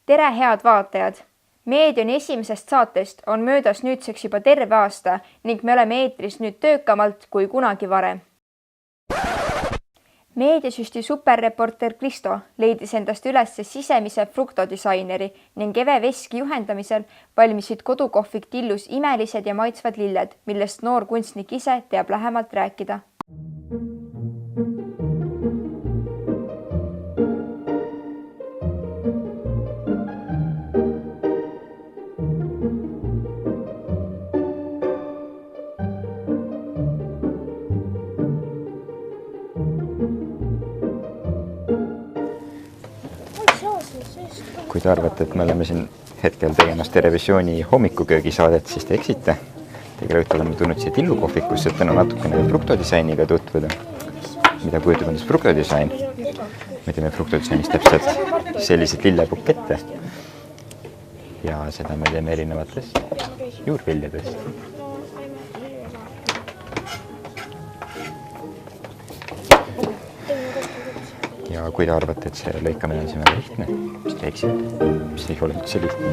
Tere head vaatajad! Meedioni esimesest saatest on möödas nüüdseks juba terve aasta ning me oleme eetris nüüd töökamalt kui kunagi varem. Meediasüsti superreporter Kristo leidis endast üles sisemise fruktodisaineri ning Eve Veski juhendamisel valmisid kodukohvik Tillus imelised ja maitsvad lilled, millest noor kunstnik ise teab lähemalt rääkida. Kui te arvate, et me oleme siin hetkel tegemas Terevisiooni hommikuköögisaadet, siis te eksite. Tegelikult oleme tulnud siia Tillu kohvikusse, et täna natukene fruktodisainiga tutvuda. Mida kujutab endast fruktodisain? Me teeme fruktodisainis täpselt selliseid lillepukette. Ja seda me teeme erinevatest juurviljadest. Ja kui te arvate, et see lõikamine on siin väga lihtne, siis te eksite, mis ei ole üldse lihtne.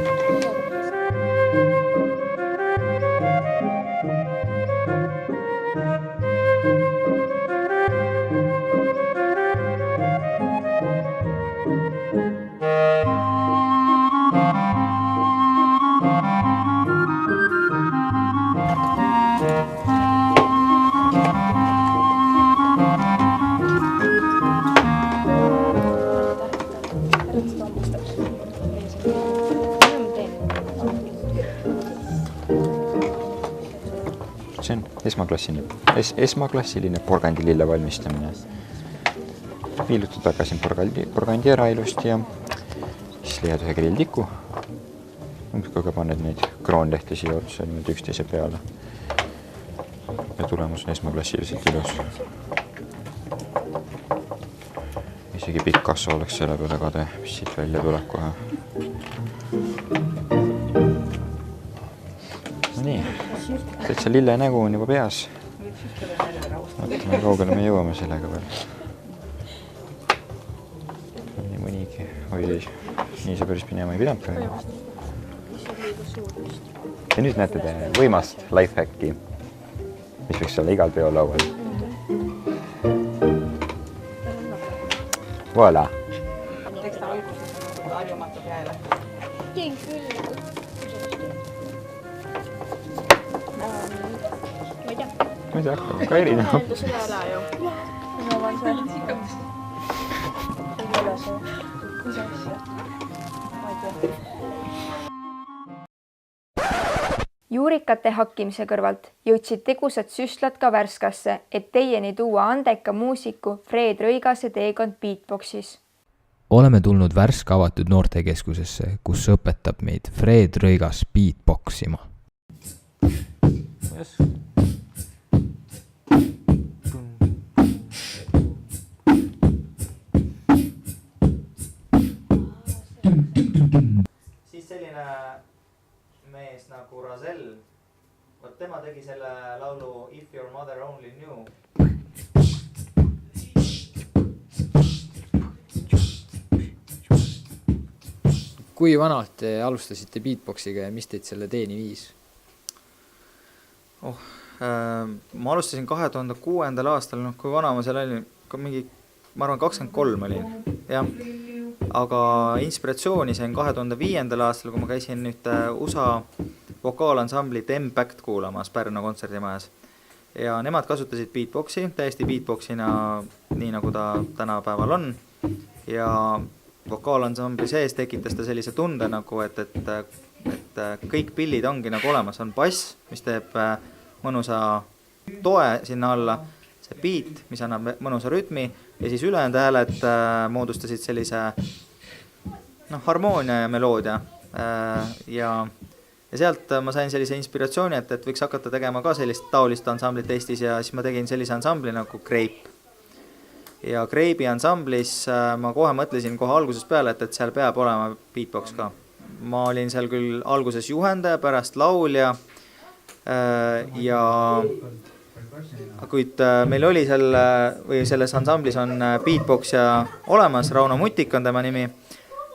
See on esmaklassiline porgandilille valmistamine. Viilutud tagasi porgandi ära ilusti ja siis leiad ühe grilltiku. Kui paned neid kroonlehti siia otsa nüüd üksteise peale. Ja tulemus on esmaklassiliselt ilus. Isegi Picasso oleks selle peale kade, mis siit välja tuleb kohe. Nii, täitsa lille nägu on juba peas. Vaatame, kaugele me jõuame sellega veel. Nii mõnigi. Oi, nii see päris minema ei pidanud praegu. Ja nüüd näete te võimast lifehacki, mis võiks olla igal peolaual. Voilà! Teeks ta alguses harjumatud jääle? Teen küll. Ma ei tea, ka erinev. Enda seda ära ju. Minu on see. See ei ole see. Mis asja? Ma ei tea. Juurikate hakkimise kõrvalt jõudsid tegusad süstlad ka Värskasse, et teieni tuua andeka muusiku Fred Rõigase teekond beatboxis. Oleme tulnud Värska avatud noortekeskusesse, kus õpetab meid Fred Rõigas beatboxima. Yes. Siis selline mees nagu Razel, võt tema tegi selle laulu If Your Mother Only Knew. Kui vanalt te alustasite beatboxiga ja mis teid selle teeni viis? Ma alustasin 2006. aastal, kui vana ma seal olin, mingi, ma arvan 23 olin, jah. Aga inspiratsiooni sain 2005. aastal, kui ma käisin nüüd USA vokaalansamblit M-Pact kuulamas Pärnu kontserdimajas. Ja nemad kasutasid beatboxi, täiesti beatboxina, nii nagu ta tänapäeval on. Ja vokaalansambli sees tekitas ta sellise tunde, nagu, et kõik pillid ongi nagu olemas. On bass, mis teeb mõnusa toe sinna alla, see beat, mis annab mõnusa rütmi ja siis ülejäänud hääled moodustasid sellise harmoonia ja meloodia. Ja sealt ma sain sellise inspiratsiooni, et võiks hakata tegema ka sellist taolist ansamblit Eestis ja siis ma tegin sellise ansambli nagu Grape. Ja Grape'i ansamblis ma kohe mõtlesin kohe algusest peale, et seal peab olema beatbox ka. Ma olin seal küll alguses juhendaja, pärast laulja ja kuid meil oli selles ansamblis on beatbox ja olemas, Rauno Mutik on tema nimi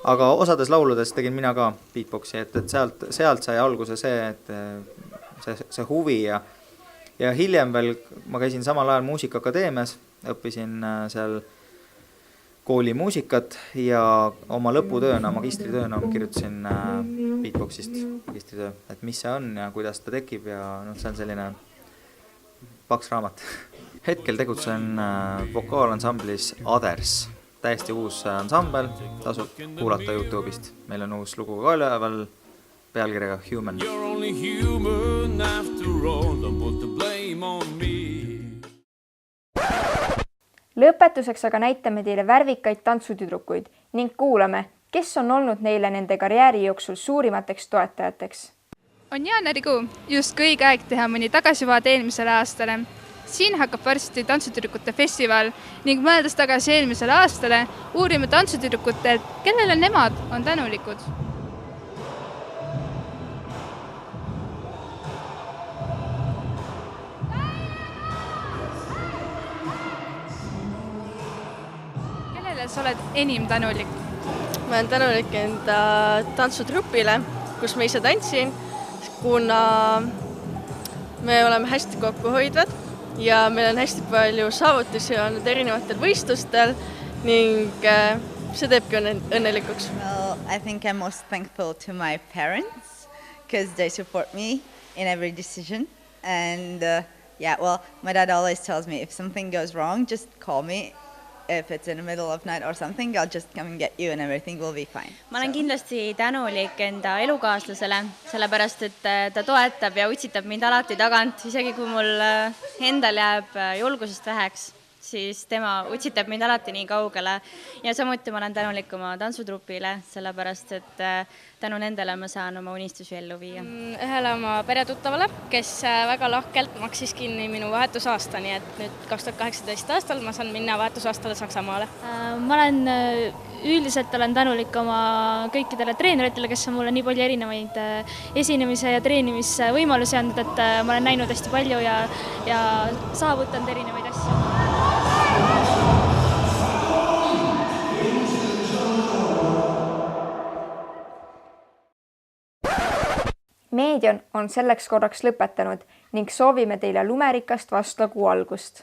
aga osades lauludes tegin mina ka beatboxi, et sealt sai alguse see, et see huvi ja hiljem veel ma käisin samal ajal Muusikaakadeemias, õppisin seal kooli muusikat ja oma lõputööna, magistritööna kirjutasin beatboxist magistritöö, et mis see on ja kuidas ta tekib ja see on selline paks raamat. Hetkel tegutsen vokaalansamblis Others, täiesti uus ansambel, tasub kuulata YouTube'ist. Meil on uus lugu ka üleval pealkirjaga Human. You're only human after all, don't put the blame on me. Lõpetuseks aga näitame teile värvikaid tantsutüdrukuid ning kuulame, kes on olnud neile nende karjääri jooksul suurimateks toetajateks. On jaanuarikuu, just õige aeg teha mõni tagasivaade eelmisele aastale. Siin hakkab varsti tantsutüdrukute festival ning mõeldes tagasi eelmisele aastale uurime tantsutüdrukutelt, kellele nemad on tänulikud. Sa oled enim tänulik? Ma olen tänulik enda tantsutrupile, kus ma ise tantsin, kuna me oleme hästi kokkuhoidvad ja meil on hästi palju saavutusi olnud erinevatel võistlustel ning see teebki õnnelikuks. Well, I think I'm most thankful to my parents because they support me in every decision. And my dad always tells me if something goes wrong, just call me. If it's in the middle of night or something, I'll just come and get you and everything will be fine. Ma olen kindlasti tänulik enda elukaaslasele, sellepärast et ta toetab ja utsitab mind alati tagant, isegi kui mul endal jääb julgusest väheks, siis tema utsitab mind alati nii kaugele. Ja samuti ma olen tänulik oma tantsutrupile, sellepärast et tänu nendele ma saan oma unistusi ellu viia. Ühele oma peretuttavale, kes väga lahkelt maksis kinni minu vahetusaasta, nii et nüüd 2018 aastal ma saan minna vahetusaastale Saksamaale. Ma olen üldiselt tänulik oma kõikidele treeneritele, kes on mulle nii palju erinevaid esinemise ja treenimise võimalusi andnud, et ma olen näinud hästi palju ja saavutanud erinevaid asju. Meedion on selleks korraks lõpetanud ning soovime teile lumerikast vastlakuu algust.